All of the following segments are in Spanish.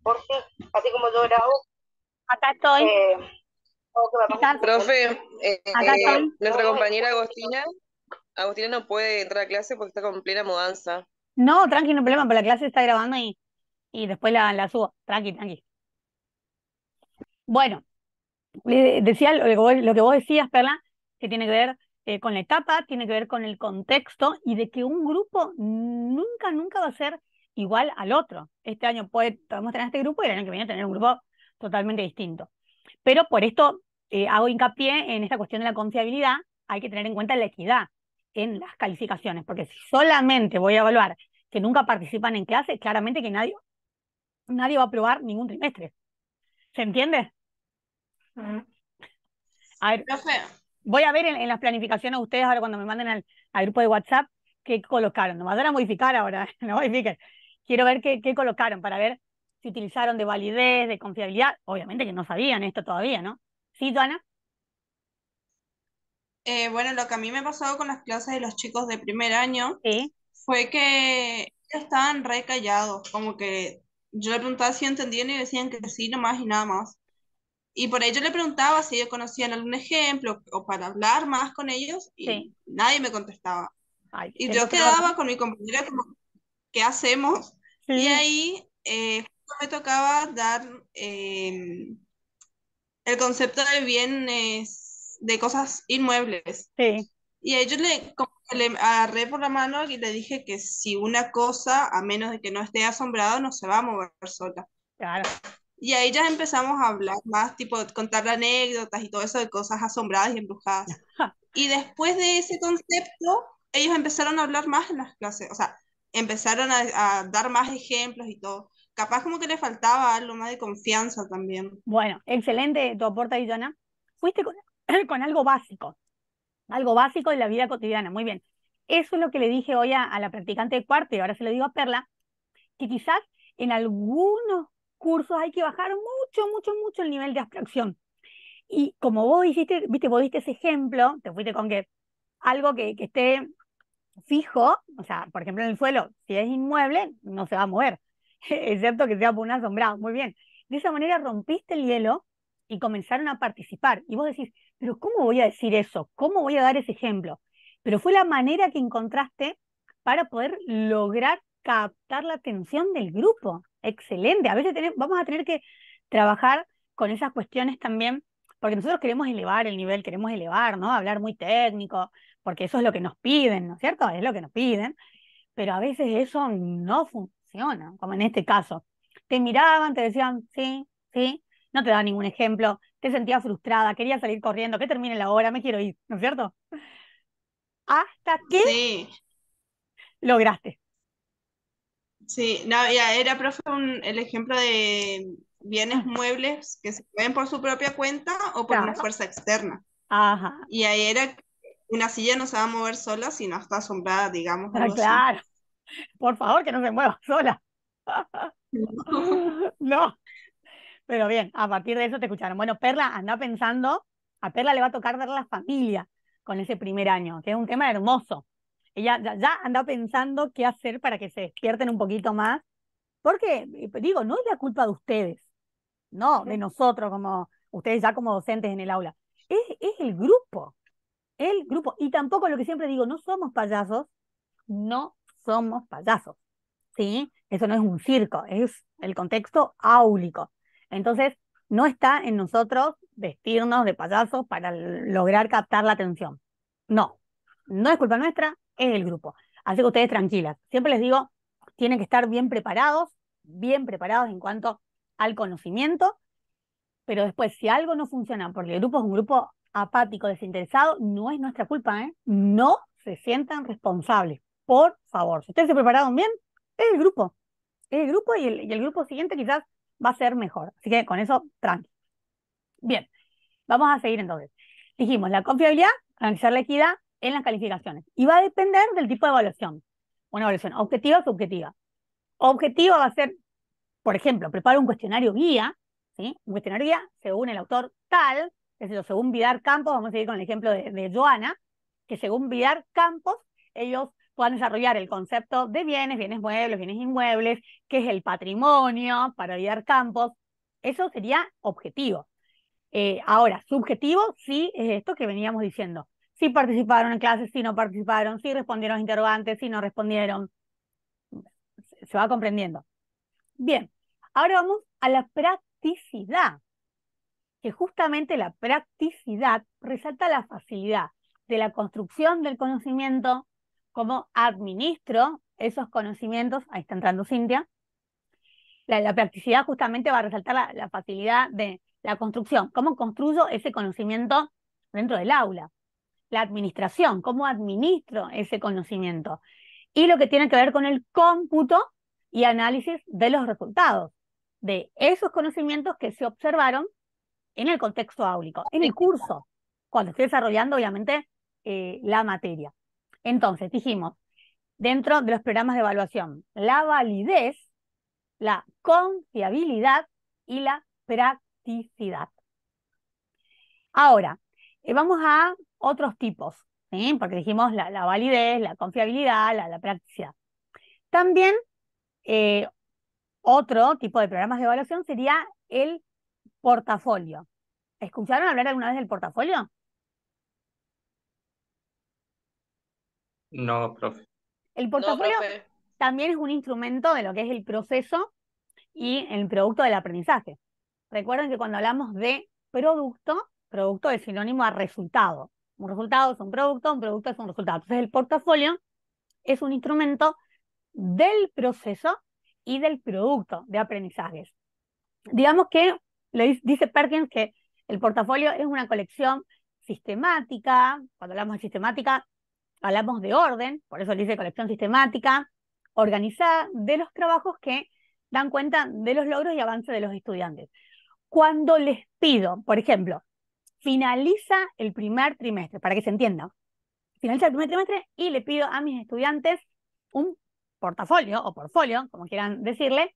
por si, así como yo grabo, Acá estoy, eh, o que me pase acá, su papel. Profe, acá estoy. nuestra compañera Agustina no puede entrar a clase porque está con plena mudanza. No, tranqui, no hay problema, pero la clase está grabando y después la subo. Tranqui, tranqui. Bueno, le decía lo que vos decías, Perla, que tiene que ver con la etapa, tiene que ver con el contexto y de que un grupo nunca, nunca va a ser igual al otro. Este año podemos tener este grupo y el año que viene tener un grupo totalmente distinto. Pero por esto hago hincapié en esta cuestión de la confiabilidad, hay que tener en cuenta la equidad en las calificaciones, porque si solamente voy a evaluar que nunca participan en clase, claramente que nadie va a aprobar ningún trimestre. ¿Se entiende? Mm. A ver, Profe, voy a ver en las planificaciones ustedes ahora cuando me manden al grupo de WhatsApp qué colocaron. No me van a modificar ahora, no modifiquen. Quiero ver qué colocaron para ver si utilizaron de validez, de confiabilidad. Obviamente que no sabían esto todavía, ¿no? ¿Sí, Joana? Bueno, lo que a mí me pasó con las clases de los chicos de primer año Sí, fue que ellos estaban re callados, como que yo le preguntaba si entendían y decían que sí, nomás y nada más. Y por ello le preguntaba si ellos conocían algún ejemplo o para hablar más con ellos y sí. nadie me contestaba. Ay, Y eso yo peor, ¿no? quedaba con mi compañera como, ¿qué hacemos? Y Sí, ahí justo me tocaba dar el concepto de bienes, de cosas inmuebles. sí, Y a ellos como que le agarré por la mano y le dije que si una cosa, a menos de que no esté asombrado, no se va a mover sola. claro. Y ahí ya empezamos a hablar más, tipo, contar anécdotas y todo eso de cosas asombradas y embrujadas. Y después de ese concepto, ellos empezaron a hablar más en las clases, o sea, empezaron a dar más ejemplos y todo. Capaz como que le faltaba algo más de confianza también. Bueno, excelente tu aporte, Illana. Fuiste con, con algo básico de la vida cotidiana. Muy bien. Eso es lo que le dije hoy a la practicante de cuarto y ahora se lo digo a Perla, que quizás en algunos cursos hay que bajar mucho, mucho, mucho el nivel de abstracción. Y como vos hiciste, viste, vos diste ese ejemplo, te fuiste con que algo que esté fijo, o sea, por ejemplo en el suelo, si es inmueble, no se va a mover, excepto que sea por un asombrado. Muy bien. De esa manera rompiste el hielo y comenzaron a participar. Y vos decís, pero ¿cómo voy a decir eso? ¿Cómo voy a dar ese ejemplo? Pero fue la manera que encontraste para poder lograr captar la atención del grupo. Excelente. A veces vamos a tener que trabajar con esas cuestiones también, porque nosotros queremos elevar el nivel, queremos elevar, ¿no? Hablar muy técnico, porque eso es lo que nos piden, ¿no es cierto? Es lo que nos piden, pero a veces eso no funciona, como en este caso. Te miraban, te decían, sí, sí, no te daban ningún ejemplo, te sentías frustrada, querías salir corriendo, que termine la hora, me quiero ir, ¿no es cierto? Hasta que Sí, lograste. sí, no, ya era, profe, el ejemplo de bienes muebles que se pueden por su propia cuenta o por una Claro, fuerza externa. ajá, Y ahí era que una silla no se va a mover sola si no está asombrada, digamos, algo así. claro, por favor que no se mueva sola. No, pero bien, a partir de eso te escucharon. Bueno, Perla, anda pensando, a Perla le va a tocar ver la familia con ese primer año, que es un tema hermoso. Ella ya anda pensando qué hacer para que se despierten un poquito más, porque, digo, no es la culpa de ustedes, no, de nosotros como ustedes ya como docentes en el aula. Es el grupo. Y tampoco lo que siempre digo, no somos payasos, no somos payasos. ¿Sí? Eso no es un circo, es el contexto áulico. Entonces, no está en nosotros vestirnos de payasos para lograr captar la atención. No, no es culpa nuestra, es el grupo. Así que ustedes tranquilas. Siempre les digo, tienen que estar bien preparados en cuanto al conocimiento, pero después, si algo no funciona, porque el grupo es un grupo apático, desinteresado, no es nuestra culpa, ¿eh? No se sientan responsables, por favor. Si ustedes se prepararon bien, es el grupo y el grupo siguiente quizás va a ser mejor. Así que con eso, tranqui. Bien, vamos a seguir entonces. Dijimos, la confiabilidad, garantizar la equidad en las calificaciones. Y va a depender del tipo de evaluación. Una evaluación objetiva o subjetiva. Objetiva va a ser, por ejemplo, prepara un cuestionario guía, ¿sí? Un cuestionario guía según el autor tal, es decir, según Vidar Campos, vamos a seguir con el ejemplo de Joana, que según Vidar Campos, ellos puedan desarrollar el concepto de bienes, bienes muebles, bienes inmuebles, qué es el patrimonio para guiar campos. Eso sería objetivo. Ahora, subjetivo sí es esto que veníamos diciendo. Si participaron en clases, si no participaron, si respondieron a interrogantes, si no respondieron. Se va comprendiendo. Bien, ahora vamos a la practicidad, que justamente la practicidad resalta la facilidad de la construcción del conocimiento, cómo administro esos conocimientos. Ahí está entrando Cintia. La practicidad justamente va a resaltar la facilidad de la construcción, cómo construyo ese conocimiento dentro del aula. La administración, cómo administro ese conocimiento. Y lo que tiene que ver con el cómputo y análisis de los resultados de esos conocimientos que se observaron en el contexto áulico, en el curso, cuando estoy desarrollando, obviamente, la materia. Entonces, dijimos, dentro de los programas de evaluación, la validez, la confiabilidad y la practicidad. Ahora, vamos a otros tipos, ¿sí? Porque dijimos la validez, la confiabilidad, la practicidad. También otro tipo de programas de evaluación sería el portafolio. ¿Escucharon hablar alguna vez del portafolio? No, profe. El No, portafolio profe. también es un instrumento de lo que es el proceso y el producto del aprendizaje. Recuerden que cuando hablamos de producto es sinónimo a resultado. Un resultado es un producto es un resultado. Entonces el portafolio es un instrumento del proceso y del producto de aprendizajes. Digamos que, dice Perkins que el portafolio es una colección sistemática. Cuando hablamos de sistemática, hablamos de orden, por eso dice colección sistemática, organizada de los trabajos que dan cuenta de los logros y avances de los estudiantes. Cuando les pido, por ejemplo, finaliza el primer trimestre, para que se entienda, finaliza el primer trimestre y le pido a mis estudiantes un portafolio o portfolio, como quieran decirle,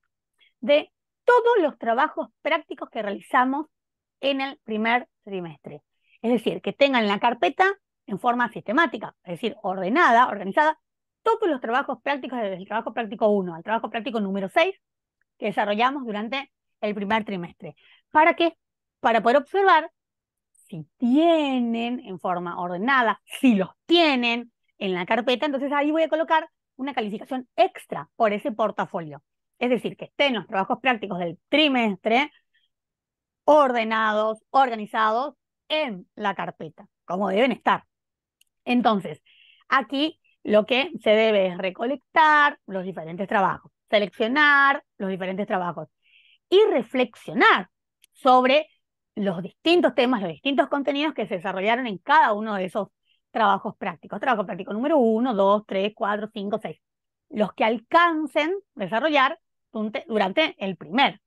de todos los trabajos prácticos que realizamos en el primer trimestre. Es decir, que tengan en la carpeta en forma sistemática, es decir, ordenada, organizada, todos los trabajos prácticos, desde el trabajo práctico 1 al trabajo práctico número 6, que desarrollamos durante el primer trimestre. ¿Para qué? Para poder observar si tienen en forma ordenada, si los tienen en la carpeta, entonces ahí voy a colocar una calificación extra por ese portafolio. Es decir, que estén los trabajos prácticos del trimestre ordenados, organizados en la carpeta, como deben estar. Entonces, aquí lo que se debe es recolectar los diferentes trabajos, seleccionar los diferentes trabajos y reflexionar sobre los distintos temas, los distintos contenidos que se desarrollaron en cada uno de esos trabajos prácticos. Trabajo práctico número 1, 2, 3, 4, 5, 6. Los que alcancen desarrollar durante el primer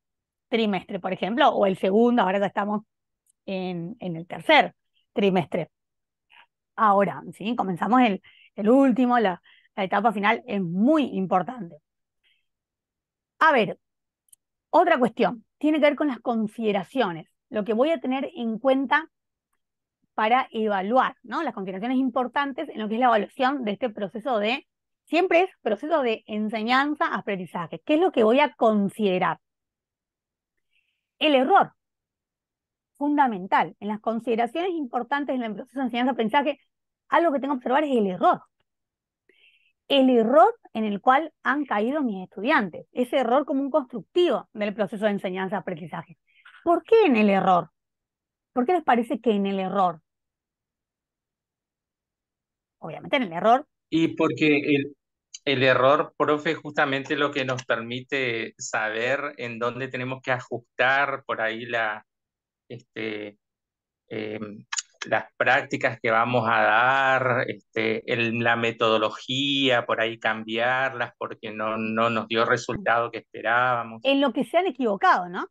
trimestre, por ejemplo, o el segundo, ahora ya estamos en el tercer trimestre. Ahora, ¿sí? Comenzamos el último, la etapa final es muy importante. A ver, otra cuestión, tiene que ver con las consideraciones, lo que voy a tener en cuenta para evaluar, ¿no? Las consideraciones importantes en lo que es la evaluación de este proceso siempre es proceso de enseñanza-aprendizaje. ¿Qué es lo que voy a considerar? El error, fundamental. En las consideraciones importantes en el proceso de enseñanza-aprendizaje, algo que tengo que observar es el error. El error en el cual han caído mis estudiantes. Ese error como un constructivo del proceso de enseñanza-aprendizaje. ¿Por qué en el error? ¿Por qué les parece que en el error? Obviamente en el error. Y porque el error, profe, es justamente lo que nos permite saber en dónde tenemos que ajustar por ahí las prácticas que vamos a dar, la metodología, por ahí cambiarlas porque no nos dio el resultado que esperábamos. En lo que se han equivocado, ¿no?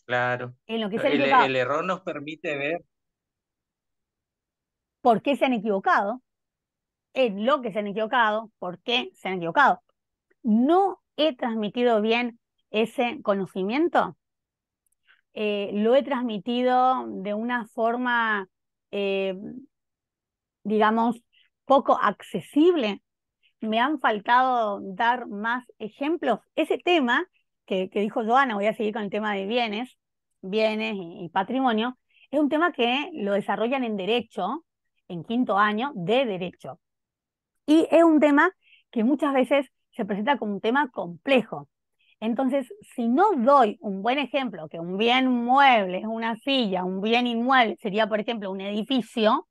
Claro. En lo que se han equivocado. El error nos permite ver. ¿Por qué se han equivocado? En lo que se han equivocado, ¿por qué se han equivocado? ¿No he transmitido bien ese conocimiento? ¿Lo he transmitido de una forma, digamos, poco accesible, me han faltado dar más ejemplos. Ese tema que dijo Joana, voy a seguir con el tema de bienes y patrimonio, es un tema que lo desarrollan en derecho, en 5º año de derecho. Y es un tema que muchas veces se presenta como un tema complejo. Entonces, si no doy un buen ejemplo, que un bien mueble es una silla, un bien inmueble sería, por ejemplo, un edificio,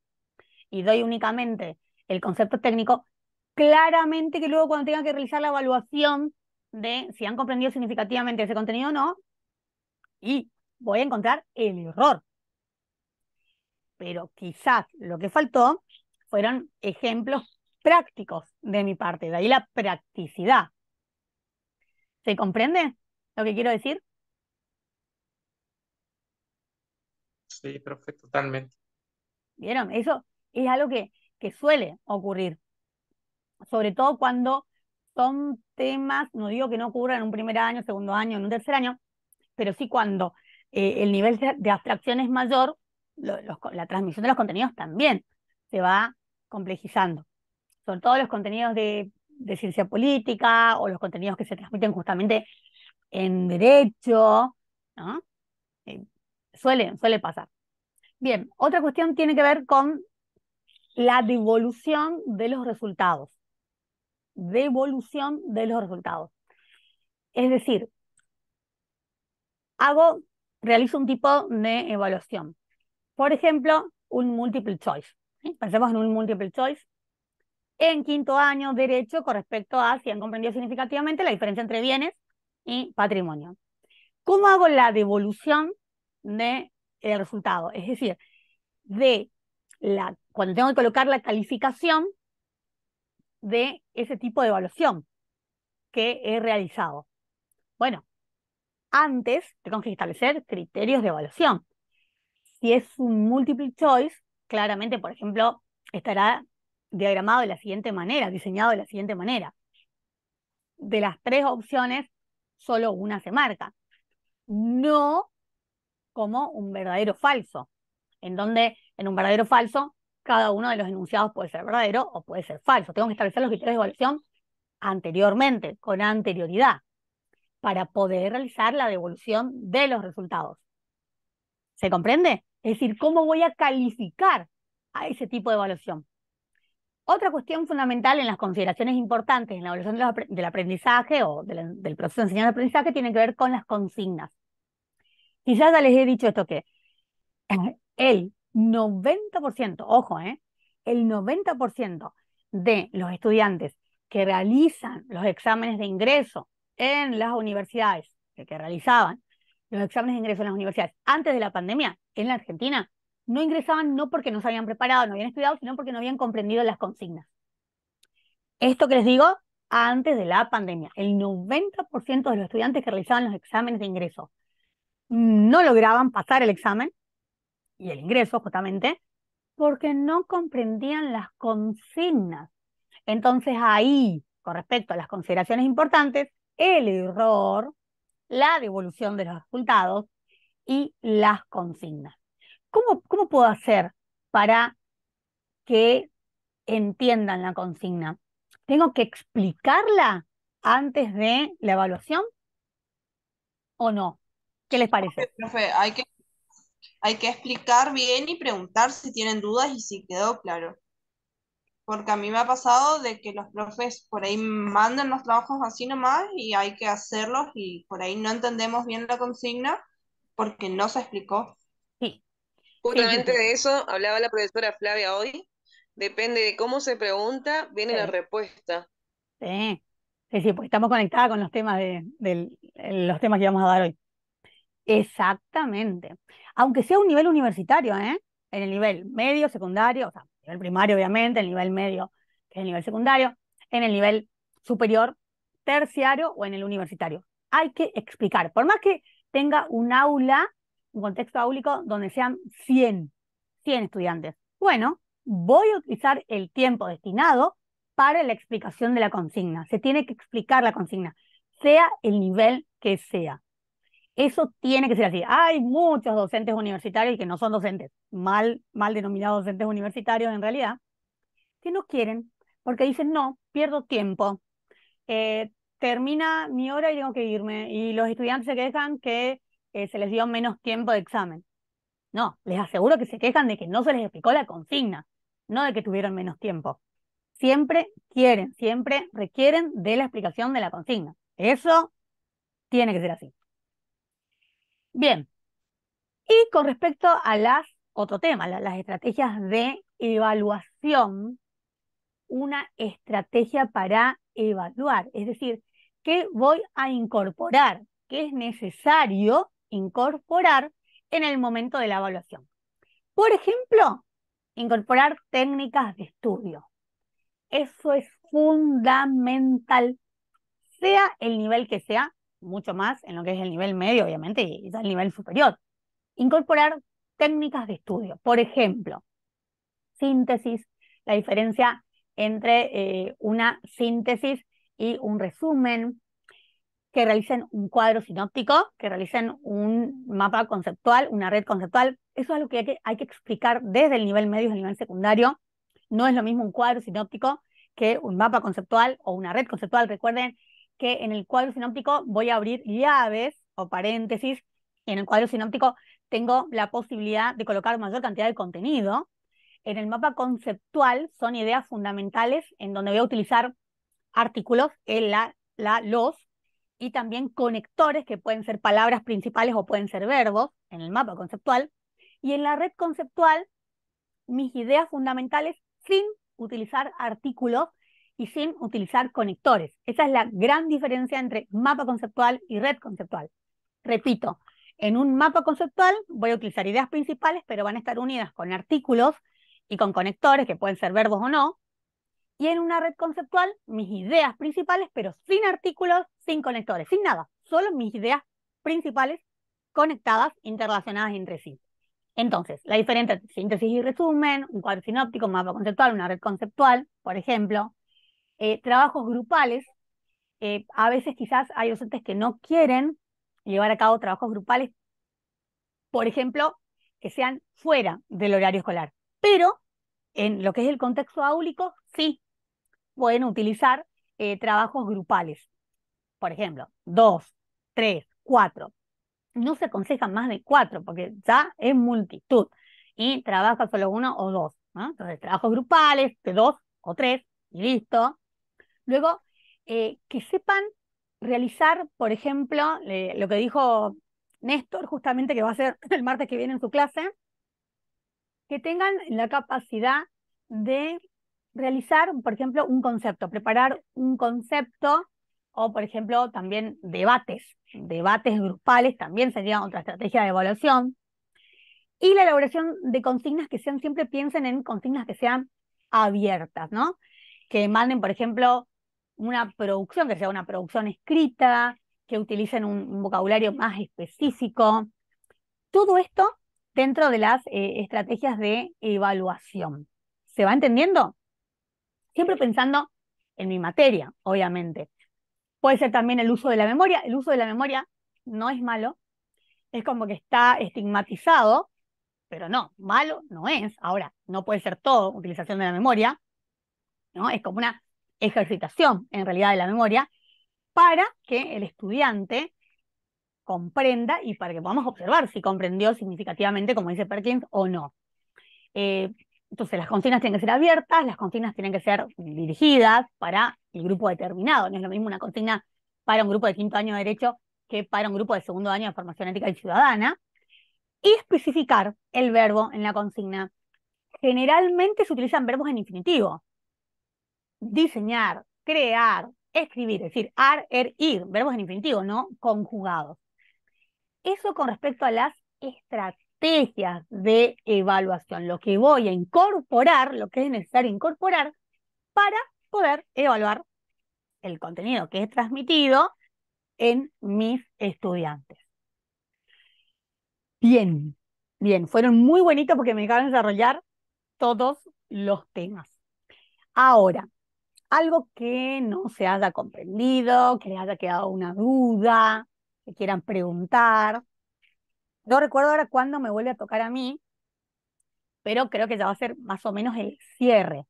y doy únicamente el concepto técnico, claramente que luego cuando tenga que realizar la evaluación de si han comprendido significativamente ese contenido o no, y voy a encontrar el error. Pero quizás lo que faltó fueron ejemplos prácticos de mi parte, de ahí la practicidad. ¿Se comprende lo que quiero decir? Sí, profe, totalmente. ¿Vieron? Eso es algo que suele ocurrir, sobre todo cuando son temas, no digo que no ocurran en un primer año, segundo año, en un tercer año, pero sí cuando el nivel de abstracción es mayor, la transmisión de los contenidos también se va complejizando. Sobre todo los contenidos de ciencia política o los contenidos que se transmiten justamente en derecho, ¿no? Suele pasar. Bien, otra cuestión tiene que ver con la devolución de los resultados. Devolución de los resultados. Es decir, realizo un tipo de evaluación. Por ejemplo, un multiple choice. ¿Sí? Pensemos en un multiple choice en 5º año derecho con respecto a si han comprendido significativamente la diferencia entre bienes y patrimonio. ¿Cómo hago la devolución del resultado? Es decir, cuando tengo que colocar la calificación de ese tipo de evaluación que he realizado. Bueno, antes tengo que establecer criterios de evaluación. Si es un multiple choice, claramente, por ejemplo, estará diagramado de la siguiente manera, diseñado de la siguiente manera. De las 3 opciones, solo una se marca. No como un verdadero falso, en donde en un verdadero falso, cada uno de los enunciados puede ser verdadero o puede ser falso. Tengo que establecer los criterios de evaluación anteriormente, con anterioridad, para poder realizar la devolución de los resultados. ¿Se comprende? Es decir, ¿cómo voy a calificar a ese tipo de evaluación? Otra cuestión fundamental en las consideraciones importantes en la evaluación del aprendizaje o del proceso de enseñanza-aprendizaje tiene que ver con las consignas. Quizás ya les he dicho esto que el 90%, ojo, el 90% de los estudiantes que realizan los exámenes de ingreso en las universidades, que realizaban los exámenes de ingreso en las universidades antes de la pandemia en la Argentina, no ingresaban no porque no se habían preparado, no habían estudiado, sino porque no habían comprendido las consignas. Esto que les digo, antes de la pandemia, el 90% de los estudiantes que realizaban los exámenes de ingreso no lograban pasar el examen y el ingreso justamente porque no comprendían las consignas. Entonces ahí, con respecto a las consideraciones importantes, el error, la devolución de los resultados y las consignas. ¿Cómo puedo hacer para que entiendan la consigna? ¿Tengo que explicarla antes de la evaluación o no? ¿Qué les parece? Profe, hay que explicar bien y preguntar si tienen dudas y si quedó claro. Porque a mí me ha pasado de que los profes por ahí mandan los trabajos así nomás y hay que hacerlos y por ahí no entendemos bien la consigna porque no se explicó. Sí, sí, sí, Justamente sí. de eso hablaba la profesora Flavia hoy. Depende de cómo se pregunta, viene la Sí. respuesta. Sí, sí, sí, porque estamos conectadas con los temas los temas que vamos a dar hoy. Exactamente. Aunque sea un nivel universitario, ¿eh? En el nivel medio, secundario, o sea, nivel primario, obviamente, el nivel medio, que es el nivel secundario, en el nivel superior, terciario o en el universitario. Hay que explicar, por más que tenga un aula, un contexto áulico donde sean 100 estudiantes. Bueno, voy a utilizar el tiempo destinado para la explicación de la consigna. Se tiene que explicar la consigna, sea el nivel que sea. Eso tiene que ser así. Hay muchos docentes universitarios que no son docentes, mal denominados docentes universitarios en realidad, que no quieren, porque dicen, no, pierdo tiempo. Termina mi hora y tengo que irme. Y los estudiantes se quejan que se les dio menos tiempo de examen. No, les aseguro que se quejan de que no se les explicó la consigna, no de que tuvieron menos tiempo. Siempre quieren, siempre requieren de la explicación de la consigna. Eso tiene que ser así. Bien, y con respecto a otro tema, las estrategias de evaluación, una estrategia para evaluar, es decir, ¿qué voy a incorporar? ¿Qué es necesario incorporar en el momento de la evaluación? Por ejemplo, incorporar técnicas de estudio. Eso es fundamental, sea el nivel que sea, mucho más en lo que es el nivel medio, obviamente, y ya el nivel superior. Incorporar técnicas de estudio. Por ejemplo, síntesis, la diferencia entre una síntesis y un resumen, que realicen un cuadro sinóptico, que realicen un mapa conceptual, una red conceptual. Eso es algo que hay que explicar desde el nivel medio y el nivel secundario. No es lo mismo un cuadro sinóptico que un mapa conceptual o una red conceptual. Recuerden que en el cuadro sinóptico voy a abrir llaves o paréntesis. En el cuadro sinóptico tengo la posibilidad de colocar mayor cantidad de contenido. En el mapa conceptual son ideas fundamentales en donde voy a utilizar artículos, el, los, y también conectores que pueden ser palabras principales o pueden ser verbos en el mapa conceptual. Y en la red conceptual, mis ideas fundamentales sin utilizar artículos y sin utilizar conectores. Esa es la gran diferencia entre mapa conceptual y red conceptual. Repito, en un mapa conceptual voy a utilizar ideas principales, pero van a estar unidas con artículos y con conectores, que pueden ser verbos o no. Y en una red conceptual, mis ideas principales, pero sin artículos, sin conectores, sin nada. Solo mis ideas principales conectadas, interrelacionadas entre sí. Entonces, la diferencia entre síntesis y resumen, un cuadro sinóptico, un mapa conceptual, una red conceptual, por ejemplo, trabajos grupales. A veces quizás hay docentes que no quieren llevar a cabo trabajos grupales, por ejemplo, que sean fuera del horario escolar. Pero en lo que es el contexto áulico, sí pueden utilizar trabajos grupales. Por ejemplo, 2, 3, 4. No se aconsejan más de 4 porque ya es multitud y trabaja solo uno o dos, ¿no? Entonces, trabajos grupales de 2 o 3 y listo. Luego, que sepan realizar, por ejemplo, lo que dijo Néstor, justamente que va a ser el martes que viene en su clase, que tengan la capacidad de realizar, por ejemplo, un concepto, preparar un concepto o, por ejemplo, también debates grupales, también sería otra estrategia de evaluación. Y la elaboración de consignas que sean, siempre piensen en consignas que sean abiertas, ¿no? Que manden, por ejemplo, una producción, que sea una producción escrita, que utilicen un vocabulario más específico. Todo esto dentro de las estrategias de evaluación. ¿Se va entendiendo? Siempre pensando en mi materia, obviamente. Puede ser también el uso de la memoria. El uso de la memoria no es malo. Es como que está estigmatizado, pero no, malo no es. Ahora, no puede ser todo utilización de la memoria, ¿no? Es como una ejercitación, en realidad, de la memoria para que el estudiante comprenda y para que podamos observar si comprendió significativamente, como dice Perkins, o no. Entonces, las consignas tienen que ser abiertas, las consignas tienen que ser dirigidas para el grupo determinado. No es lo mismo una consigna para un grupo de quinto año de Derecho que para un grupo de segundo año de Formación Ética y Ciudadana. Y especificar el verbo en la consigna. Generalmente se utilizan verbos en infinitivo. Diseñar, crear, escribir, es decir, ir, verbos en infinitivo, no conjugados. Eso con respecto a las estrategias de evaluación, lo que voy a incorporar, lo que es necesario incorporar para poder evaluar el contenido que es transmitido en mis estudiantes. Bien, bien, fueron muy bonitos porque me dejaron desarrollar todos los temas. Ahora, algo que no se haya comprendido, que les haya quedado una duda, que quieran preguntar. No recuerdo ahora cuándo me vuelve a tocar a mí, pero creo que ya va a ser más o menos el cierre.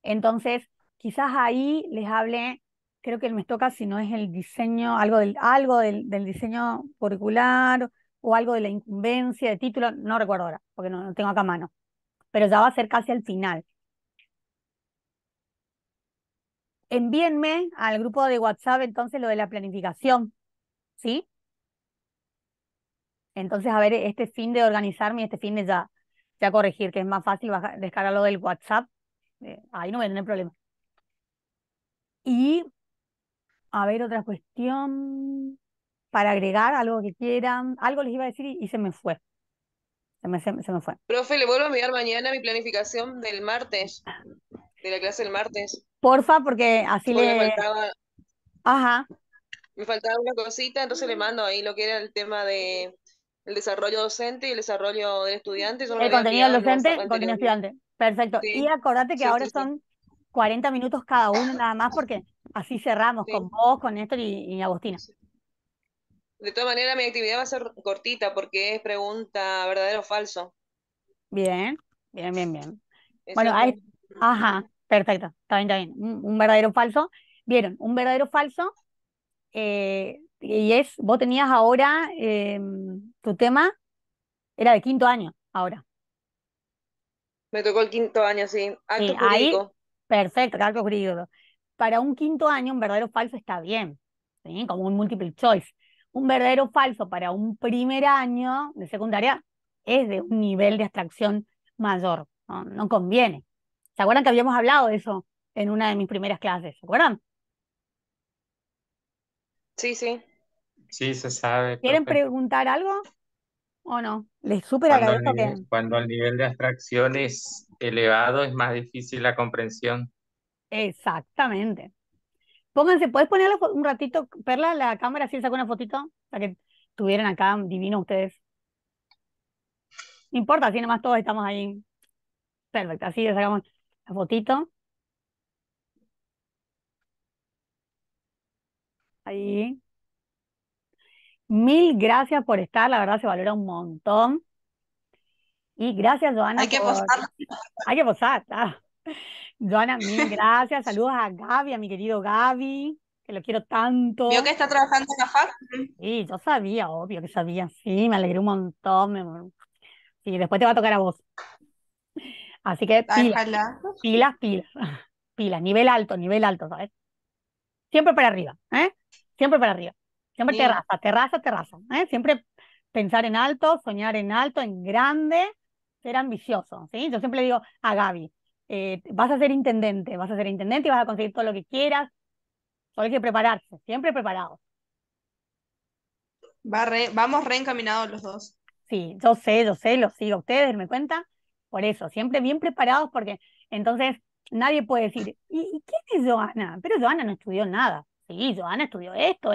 Entonces, quizás ahí les hable, creo que me toca si no es el diseño, algo del diseño curricular o algo de la incumbencia de título, no recuerdo ahora, porque no tengo acá a mano, pero ya va a ser casi al final. Envíenme al grupo de WhatsApp entonces lo de la planificación, ¿sí? Entonces, a ver, este fin de organizarme y este fin de ya corregir, que es más fácil descargarlo del WhatsApp. Ahí no voy a tener problema. Y, a ver, otra cuestión para agregar, algo que quieran. Algo les iba a decir y se me fue. Se me fue. Profe, le vuelvo a enviar mañana mi planificación del martes, de la clase del martes, Porfa, porque así porque Ajá, me faltaba una cosita, entonces le mando ahí lo que era el tema de el desarrollo docente y el desarrollo del estudiante, eso no lo el había contenido enviado del en el WhatsApp docente, contenido anteriormente. estudiante. Perfecto. Y Sí, acordate que sí, ahora sí, sí, son 40 minutos cada uno nada más, porque así cerramos sí. con vos, con Néstor y Agustina. De todas maneras, mi actividad va a ser cortita porque es pregunta verdadero o falso. Bien, bien, bien, bien. ¿Es Bueno, cierto? ajá, perfecto, está bien, está bien. Un verdadero o falso. Vieron, un verdadero o falso, vos tenías ahora, tu tema era de quinto año, ahora. Me tocó el quinto año, sí. Sí, Acto ahí, jurídico. perfecto, cálculo jurídico. Para un quinto año, un verdadero o falso está bien, ¿sí? Como un multiple choice. Un verdadero o falso para un primer año de secundaria es de un nivel de abstracción mayor, no, no conviene. ¿Se acuerdan que habíamos hablado de eso en una de mis primeras clases? ¿Se acuerdan? Sí, sí. Sí, se sabe, ¿Quieren profe. preguntar algo o no? Les súper Cuando el agradezco que... nivel, cuando el nivel de abstracción es elevado, es más difícil la comprensión. Exactamente. Pónganse, ¿puedes ponerle un ratito, Perla, la cámara, así saco una fotito? Para que tuvieran acá, divino ustedes. No importa, así nomás todos estamos ahí. Perfecto, así le sacamos la fotito. Ahí. Mil gracias por estar, la verdad se valora un montón. Y gracias, Joana, Hay que por... postar. Hay que posar, ah. Joana, mil gracias. Saludos a Gaby, a mi querido Gaby, que lo quiero Vio tanto. que está trabajando en la fac. Sí, yo sabía, obvio que sabía. Sí, me alegré un montón. Sí, después te va a tocar a vos. Así que Ay, pilas, ojalá. pilas, pilas. Pilas, nivel alto, ¿sabes? Siempre para arriba, ¿eh? Siempre para arriba. Siempre Sí. terraza, terraza, terraza, ¿eh? Siempre pensar en alto, soñar en alto, en grande, ser ambicioso, ¿sí? Yo siempre le digo a Gaby, vas a ser intendente y vas a conseguir todo lo que quieras, solo hay que prepararse, siempre preparados. Vamos reencaminados los dos. Sí, yo sé, lo sigo a ustedes, me cuenta, por eso, siempre bien preparados porque entonces nadie puede decir, ¿y quién es Joana? Pero Joana no estudió nada. Sí, Joana estudió esto,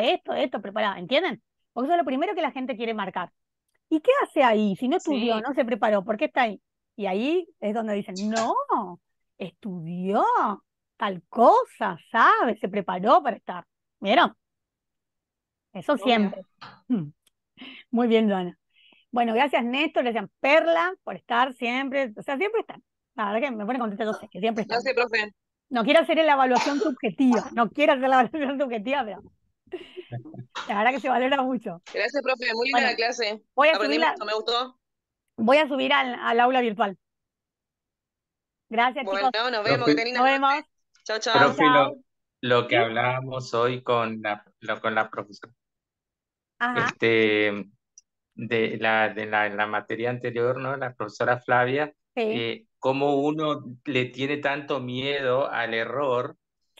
preparada, ¿entienden? Porque eso es lo primero que la gente quiere marcar. ¿Y qué hace ahí? Si no estudió, Sí, no se preparó, ¿por qué está ahí? Y ahí es donde dicen, no, estudió tal cosa, sabe, se preparó para estar. ¿Vieron? Eso obvio. siempre. Muy bien, Joana. Bueno, gracias Néstor, gracias Perla por estar siempre, o sea, siempre están. La verdad que me pone contenta, yo sé que siempre están. Gracias, profe. No quiero hacer la evaluación subjetiva, no quiero hacer la evaluación subjetiva, pero la verdad que se valora mucho. Gracias, profe. Muy linda Bueno, la clase. voy a Aprendí subirla, mucho, me gustó. voy a subir al aula virtual. Gracias, Bueno, chicos. nos vemos. Que Profe, tengan linda Nos vemos. noche. Chao, Chao, chao. profe, chao. lo que ¿Sí? hablábamos hoy con la profesora, Ajá, este, la materia anterior, ¿no? La profesora Flavia, sí, cómo uno le tiene tanto miedo al error.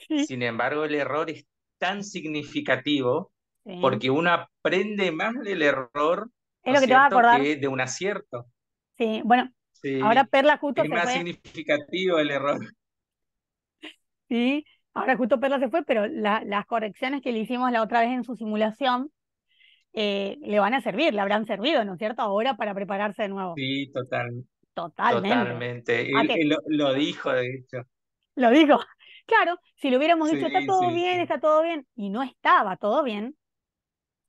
sí, Sin embargo, el error es tan significativo sí. porque uno aprende más del error, Es ¿no lo es que te vas a cierto?, acordar. que de un acierto. Sí, bueno, ahora Sí, Perla justo es se más fue. significativo el error. Sí, ahora justo Perla se fue, pero las correcciones que le hicimos la otra vez en su simulación le van a servir, le habrán servido, ¿no es cierto? Ahora para prepararse de nuevo. Sí, Totalmente. totalmente. ¿A Él qué? lo dijo, de hecho. Lo digo. Claro, si le hubiéramos dicho, Sí, sí, sí. está todo bien, y no estaba todo bien,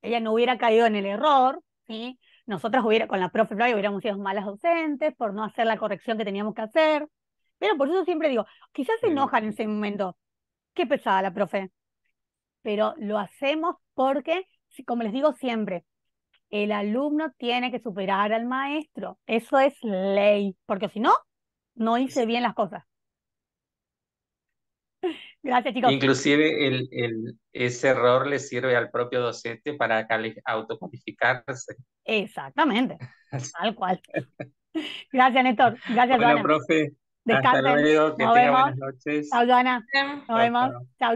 ella no hubiera caído en el error, ¿sí? Nosotras con la profe Flavia hubiéramos sido malas docentes por no hacer la corrección que teníamos que hacer, Pero por eso siempre digo, quizás se Sí. enojan en ese momento. Qué pesada la profe. Pero lo hacemos porque, como les digo siempre, el alumno tiene que superar al maestro. Eso es ley, porque si no, no hice bien las cosas. Gracias, chicos. Inclusive ese error le sirve al propio docente para autocualificarse. Exactamente, tal cual. Gracias, Néstor. Gracias, Bueno, Joana. profe, hasta Descansen. luego, que Nos tenga vemos. buenas noches. Chao, Joana. Nos Chao, vemos. chao. Chao.